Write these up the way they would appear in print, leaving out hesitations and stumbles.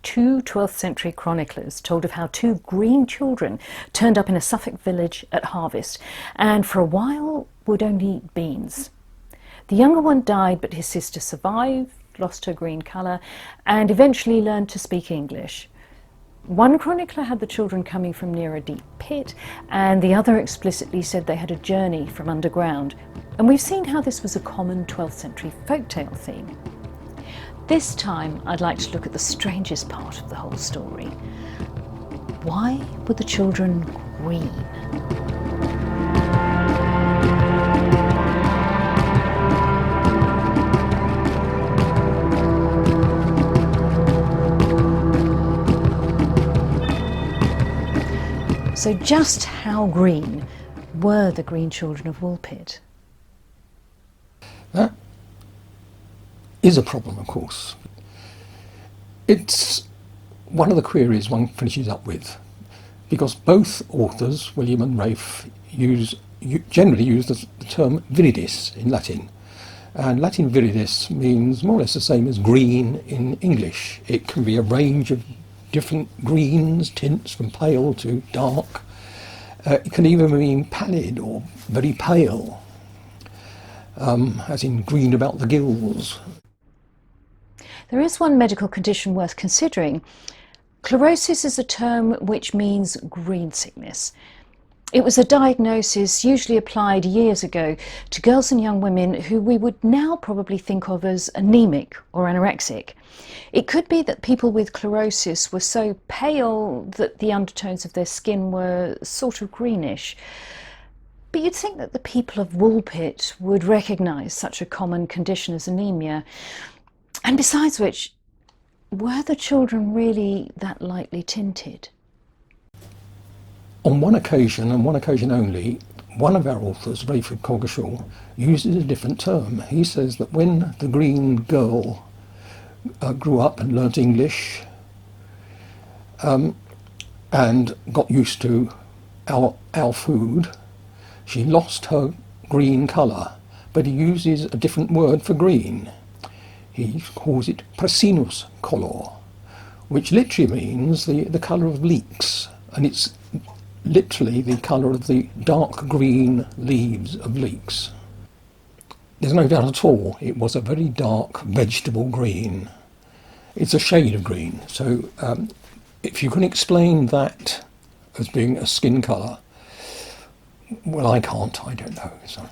two 12th century chroniclers told of how two green children turned up in a Suffolk village at harvest and for a while would only eat beans. The younger one died, but his sister survived, lost her green colour, and eventually learned to speak English. One chronicler had the children coming from near a deep pit, and the other explicitly said they had a journey from underground. And we've seen how this was a common 12th century folktale theme. This time I'd like to look at the strangest part of the whole story. Why were the children green? So just how green were the Green Children of Woolpit? That is a problem, of course. It's one of the queries one finishes up with, because both authors, William and Rafe, generally use the term viridis in Latin. And Latin viridis means more or less the same as green in English. It can be a range of different greens, tints from pale to dark. It can even mean pallid or very pale, as in green about the gills. There is one medical condition worth considering. Chlorosis is a term which means green sickness. It was a diagnosis usually applied years ago to girls and young women who we would now probably think of as anemic or anorexic. It could be that people with chlorosis were so pale that the undertones of their skin were sort of greenish. But you'd think that the people of Woolpit would recognise such a common condition as anemia. And besides which, were the children really that lightly tinted? On one occasion, and one occasion only, one of our authors, Rafe Coggeshall, uses a different term. He says that when the green girl grew up and learnt English and got used to our food, she lost her green colour, but he uses a different word for green. He calls it prasinus color, which literally means the colour of leeks, and it's literally the colour of the dark green leaves of leeks. There's no doubt at all it was a very dark vegetable green. It's a shade of green, so if you can explain that as being a skin colour, well, I can't, I don't know. So.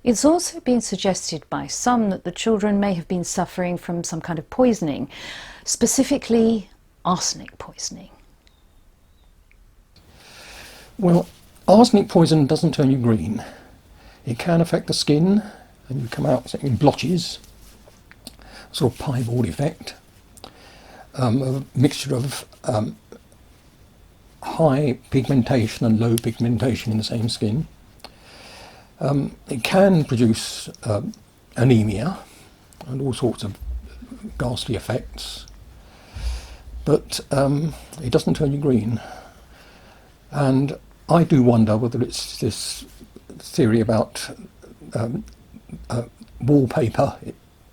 It's also been suggested by some that the children may have been suffering from some kind of poisoning, specifically arsenic poisoning. Well, arsenic poison doesn't turn you green. It can affect the skin and you come out in blotches, sort of piebald effect, a mixture of high pigmentation and low pigmentation in the same skin. It can produce anemia and all sorts of ghastly effects, but it doesn't turn you green. And I do wonder whether it's this theory about wallpaper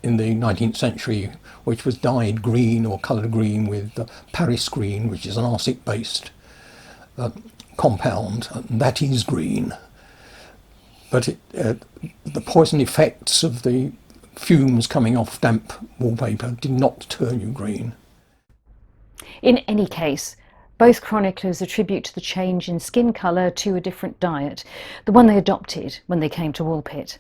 in the 19th century, which was dyed green or coloured green with Paris green, which is an arsenic-based compound, and that is green. But the poison effects of the fumes coming off damp wallpaper did not turn you green. In any case, both chroniclers attribute the change in skin colour to a different diet, the one they adopted when they came to Woolpit.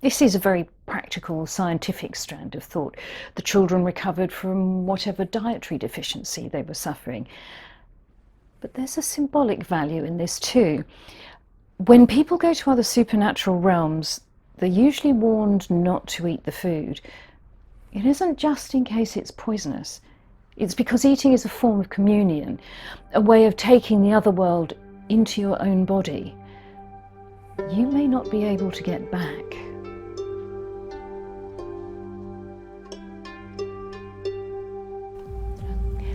This is a very practical, scientific strand of thought. The children recovered from whatever dietary deficiency they were suffering. But there's a symbolic value in this too. When people go to other supernatural realms, they're usually warned not to eat the food. It isn't just in case it's poisonous. It's because eating is a form of communion, a way of taking the other world into your own body. You may not be able to get back.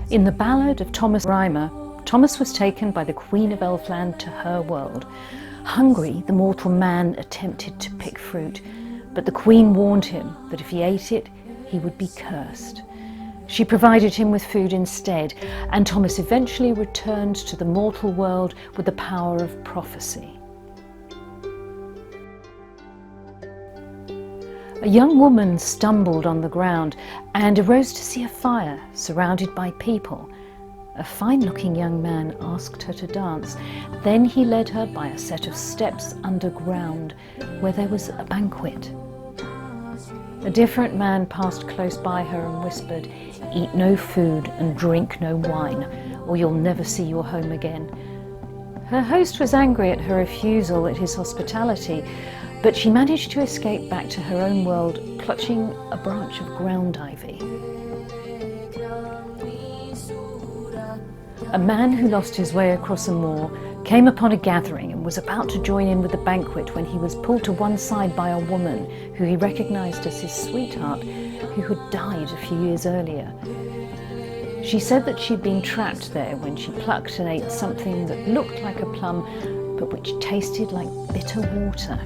In the ballad of Thomas Rhymer, Thomas was taken by the Queen of Elfland to her world. Hungry, the mortal man attempted to pick fruit, but the Queen warned him that if he ate it, he would be cursed. She provided him with food instead, and Thomas eventually returned to the mortal world with the power of prophecy. A young woman stumbled on the ground and arose to see a fire surrounded by people. A fine-looking young man asked her to dance. Then he led her by a set of steps underground where there was a banquet. A different man passed close by her and whispered, "Eat no food and drink no wine, or you'll never see your home again." Her host was angry at her refusal at his hospitality, but she managed to escape back to her own world, clutching a branch of ground ivy. A man who lost his way across a moor came upon a gathering and was about to join in with the banquet when he was pulled to one side by a woman who he recognised as his sweetheart, who had died a few years earlier. She said that she'd been trapped there when she plucked and ate something that looked like a plum, but which tasted like bitter water.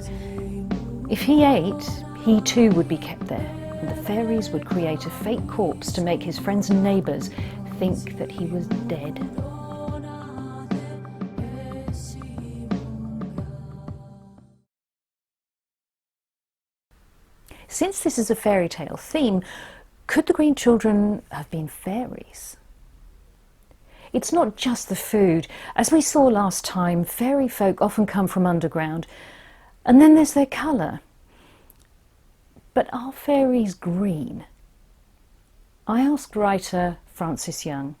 If he ate, he too would be kept there, and the fairies would create a fake corpse to make his friends and neighbours think that he was dead. Since this is a fairy tale theme, could the Green Children have been fairies? It's not just the food. As we saw last time, fairy folk often come from underground, and then there's their colour. But are fairies green? I asked writer Francis Young.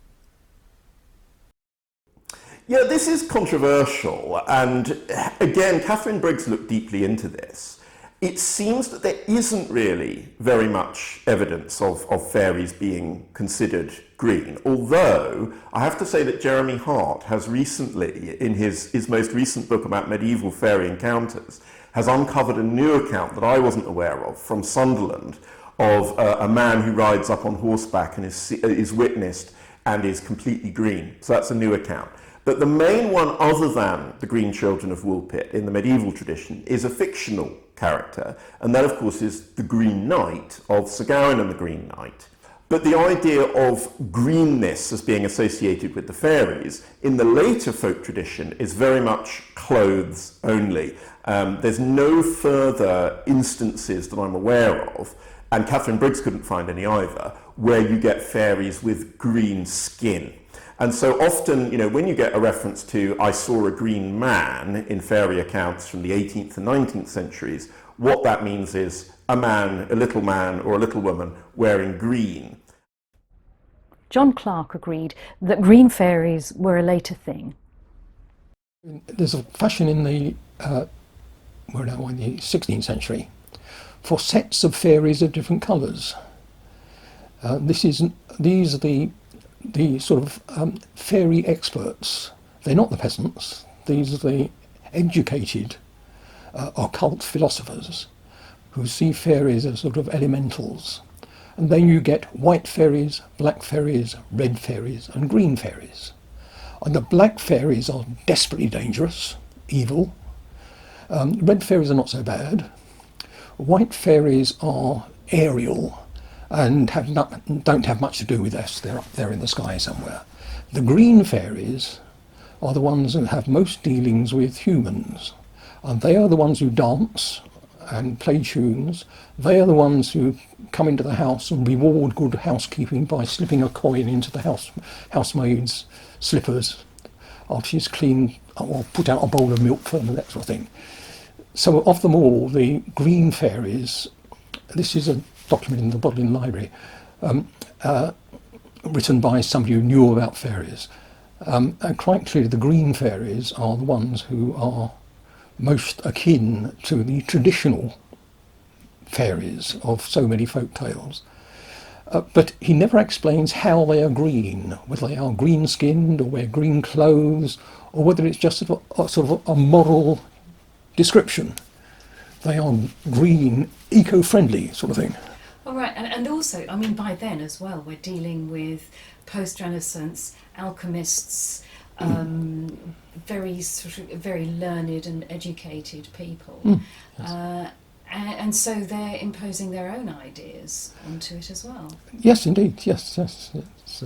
Yeah, this is controversial, and again, Catherine Briggs looked deeply into this. It seems that there isn't really very much evidence of fairies being considered green, although I have to say that Jeremy Hart has recently, in his most recent book about medieval fairy encounters, has uncovered a new account that I wasn't aware of from Sunderland of a man who rides up on horseback and is witnessed and is completely green. So that's a new account. But the main one, other than the Green Children of Woolpit in the medieval tradition, is a fictional character, and that of course is the Green Knight of Sir Gawain and the Green Knight. But the idea of greenness as being associated with the fairies in the later folk tradition is very much clothes only. There's no further instances that I'm aware of, and Catherine Briggs couldn't find any either, where you get fairies with green skin. And so often, you know, when you get a reference to "I saw a green man" in fairy accounts from the 18th and 19th centuries, what that means is a man, a little man or a little woman wearing green. John Clark agreed that green fairies were a later thing. There's a fashion in the in the 16th century for sets of fairies of different colours. These are the sort of fairy experts. They're not the peasants. These are the educated occult philosophers who see fairies as sort of elementals. And then you get white fairies, black fairies, red fairies and green fairies. And the black fairies are desperately dangerous, evil. Red fairies are not so bad. White fairies are aerial and don't have much to do with us. They're up there in the sky somewhere. The green fairies are the ones who have most dealings with humans, and they are the ones who dance and play tunes. They are the ones who come into the house and reward good housekeeping by slipping a coin into the housemaid's slippers after she's cleaned or put out a bowl of milk for them, that sort of thing. So of them all, the green fairies, this is a document in the Bodleian Library, written by somebody who knew about fairies. And quite clearly the green fairies are the ones who are most akin to the traditional fairies of so many folk tales. But he never explains how they are green, whether they are green-skinned or wear green clothes, or whether it's just sort of a moral description. They are green, eco-friendly sort of thing. All right, and also, I mean, by then as well, we're dealing with post-Renaissance alchemists, very learned and educated people. Yes. And so they're imposing their own ideas onto it as well. Yes, indeed. Yes. It's,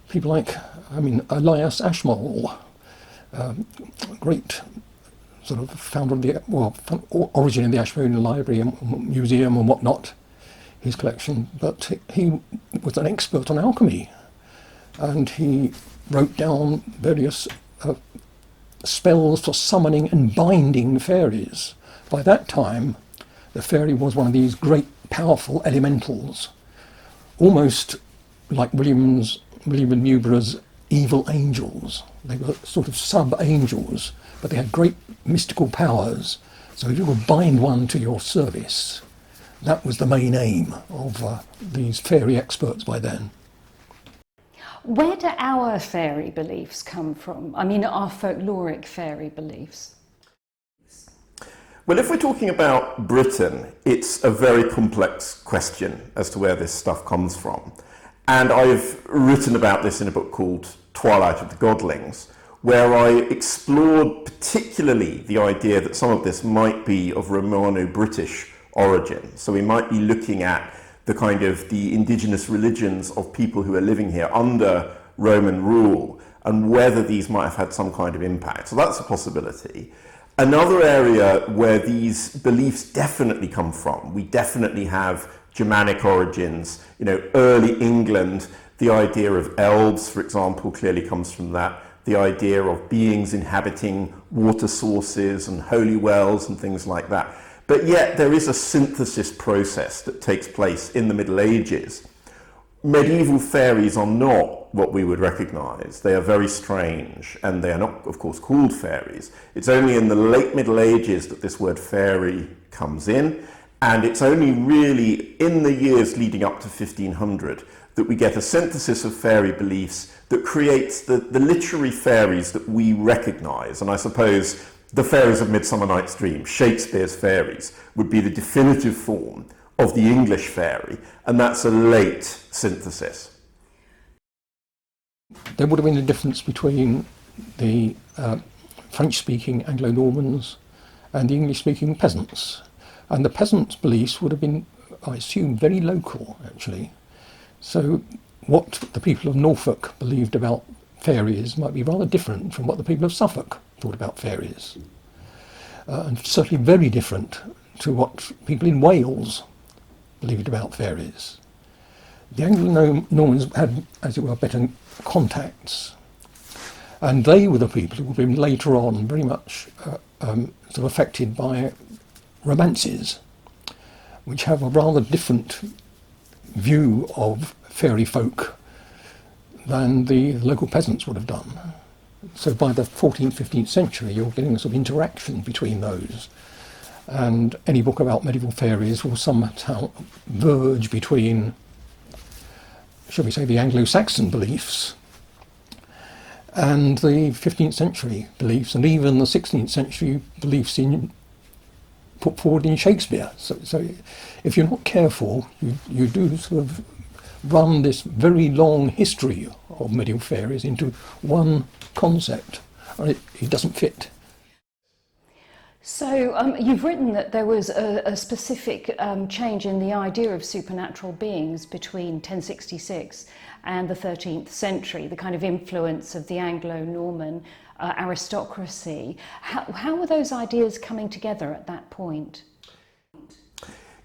people like, Elias Ashmole, great sort of founder of the, origin of the Ashmolean Library and Museum and whatnot, his collection, but he was an expert on alchemy, and he wrote down various spells for summoning and binding fairies. By that time, the fairy was one of these great, powerful elementals, almost like William and Newborough's evil angels. They were sort of sub-angels, but they had great mystical powers. So if you would bind one to your service, that was the main aim of these fairy experts by then. Where do our fairy beliefs come from? I mean, our folkloric fairy beliefs? Well, if we're talking about Britain, it's a very complex question as to where this stuff comes from. And I've written about this in a book called Twilight of the Godlings, where I explored particularly the idea that some of this might be of Romano-British origin. So we might be looking at the indigenous religions of people who are living here under Roman rule, and whether these might have had some kind of impact. So that's a possibility. Another area where these beliefs definitely come from, we definitely have Germanic origins, early England, the idea of elves, for example, clearly comes from that. The idea of beings inhabiting water sources and holy wells and things like that. But yet there is a synthesis process that takes place in the Middle Ages. Medieval fairies are not what we would recognise. They are very strange, and they are not, of course, called fairies. It's only in the late Middle Ages that this word fairy comes in, and it's only really in the years leading up to 1500 that we get a synthesis of fairy beliefs that creates the literary fairies that we recognise. And I suppose the fairies of Midsummer Night's Dream, Shakespeare's fairies, would be the definitive form of the English fairy, and that's a late synthesis. There would have been a difference between the French-speaking Anglo-Normans and the English-speaking peasants. And the peasants' beliefs would have been, I assume, very local, actually. So what the people of Norfolk believed about fairies might be rather different from what the people of Suffolk thought about fairies. And certainly very different to what people in Wales believed about fairies. The Anglo-Normans had, as it were, better contacts, and they were the people who would have been later on very much sort of affected by romances, which have a rather different view of fairy folk than the local peasants would have done. So by the 14th, 15th century, you're getting a sort of interaction between those. And any book about medieval fairies will somehow verge between, shall we say, the Anglo-Saxon beliefs and the 15th century beliefs, and even the 16th century beliefs put forward in Shakespeare. So if you're not careful, you do sort of run this very long history of medieval fairies into one concept, and it doesn't fit. So you've written that there was a specific change in the idea of supernatural beings between 1066 and the 13th century, the kind of influence of the Anglo-Norman aristocracy. How were those ideas coming together at that point?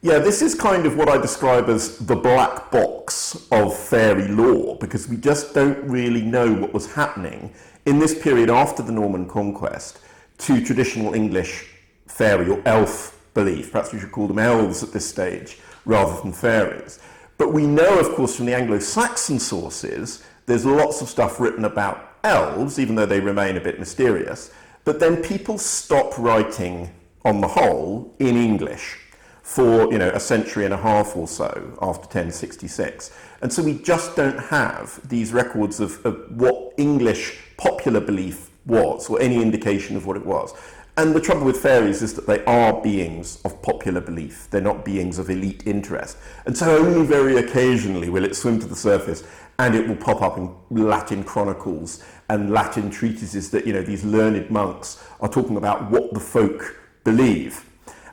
Yeah, this is kind of what I describe as the black box of fairy lore, because we just don't really know what was happening in this period after the Norman conquest to traditional English fairy or elf belief. Perhaps we should call them elves at this stage rather than fairies. But we know, of course, from the Anglo-Saxon sources, there's lots of stuff written about elves, even though they remain a bit mysterious. But then people stop writing, on the whole, in English for a century and a half or so after 1066. And so we just don't have these records of what English popular belief was, or any indication of what it was. And the trouble with fairies is that they are beings of popular belief. They're not beings of elite interest. And so only very occasionally will it swim to the surface, and it will pop up in Latin chronicles and Latin treatises that, these learned monks are talking about what the folk believe.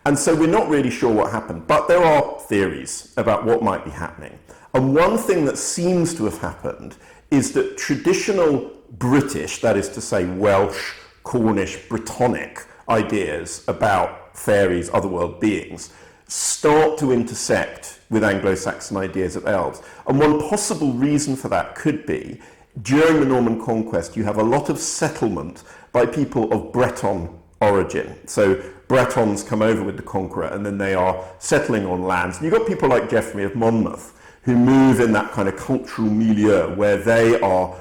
And so we're not really sure what happened, but there are theories about what might be happening. And one thing that seems to have happened is that traditional British, that is to say Welsh, Cornish, Brittonic ideas about fairies, otherworld beings, start to intersect with Anglo-Saxon ideas of elves. And one possible reason for that could be, during the Norman conquest, you have a lot of settlement by people of Breton origin. So Bretons come over with the conqueror and then they are settling on lands. And you've got people like Geoffrey of Monmouth who move in that kind of cultural milieu where they are,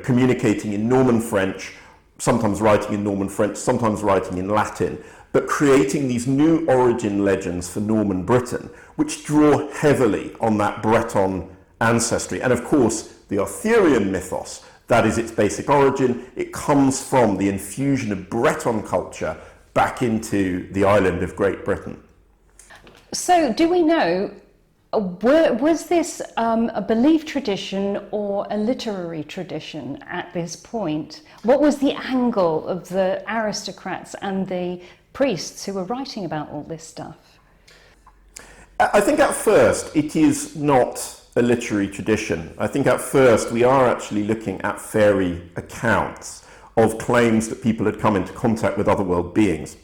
communicating in Norman French, sometimes writing in Norman French, sometimes writing in Latin, but creating these new origin legends for Norman Britain, which draw heavily on that Breton ancestry. And of course, the Arthurian mythos, that is its basic origin. It comes from the infusion of Breton culture back into the island of Great Britain. So do we know, was this a belief tradition or a literary tradition at this point? What was the angle of the aristocrats and the priests who were writing about all this stuff? I think at first it is not a literary tradition. I think at first we are actually looking at fairy accounts of claims that people had come into contact with otherworld beings.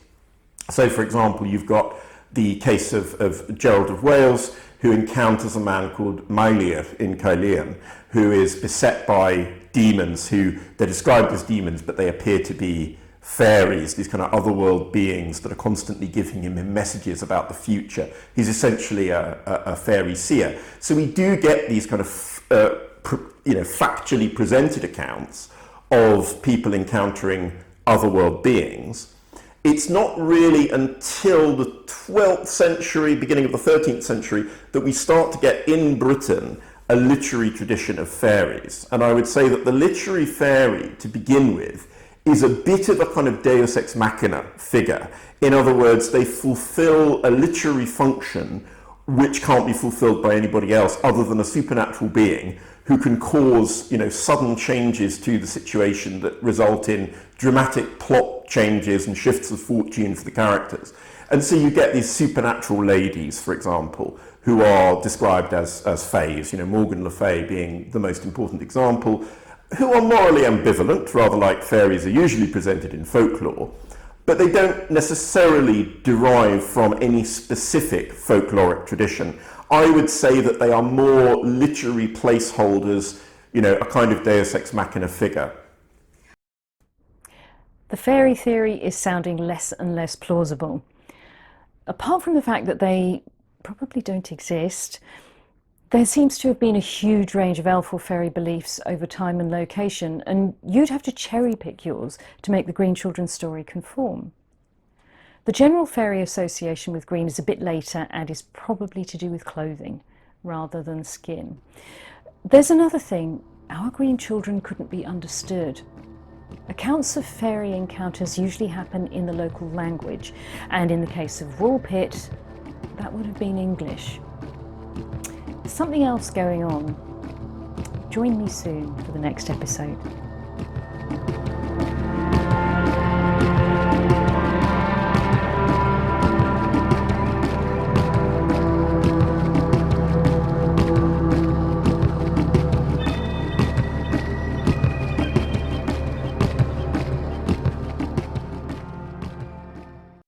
So, for example, you've got the case of Gerald of Wales, who encounters a man called Meilir in Caerleon, who is beset by demons they're described as demons, but they appear to be fairies, these kind of otherworld beings that are constantly giving him messages about the future. He's essentially a fairy seer. So we do get these kind of factually presented accounts of people encountering otherworld beings. It's not really until the 12th century, beginning of the 13th century, that we start to get in Britain a literary tradition of fairies. And I would say that the literary fairy, to begin with, is a bit of a kind of deus ex machina figure. In other words, they fulfill a literary function which can't be fulfilled by anybody else other than a supernatural being who can cause, sudden changes to the situation that result in dramatic plot changes and shifts of fortune for the characters. And so you get these supernatural ladies, for example, who are described as fays, Morgan Le Fay being the most important example, who are morally ambivalent, rather like fairies are usually presented in folklore, but they don't necessarily derive from any specific folkloric tradition. I would say that they are more literary placeholders, a kind of deus ex machina figure. The fairy theory is sounding less and less plausible. Apart from the fact that they probably don't exist, there seems to have been a huge range of elf or fairy beliefs over time and location, and you'd have to cherry pick yours to make the Green Children story conform. The general fairy association with green is a bit later and is probably to do with clothing rather than skin. There's another thing, our Green Children couldn't be understood. Accounts of fairy encounters usually happen in the local language, and in the case of Woolpit, that would have been English. There's something else going on. Join me soon for the next episode.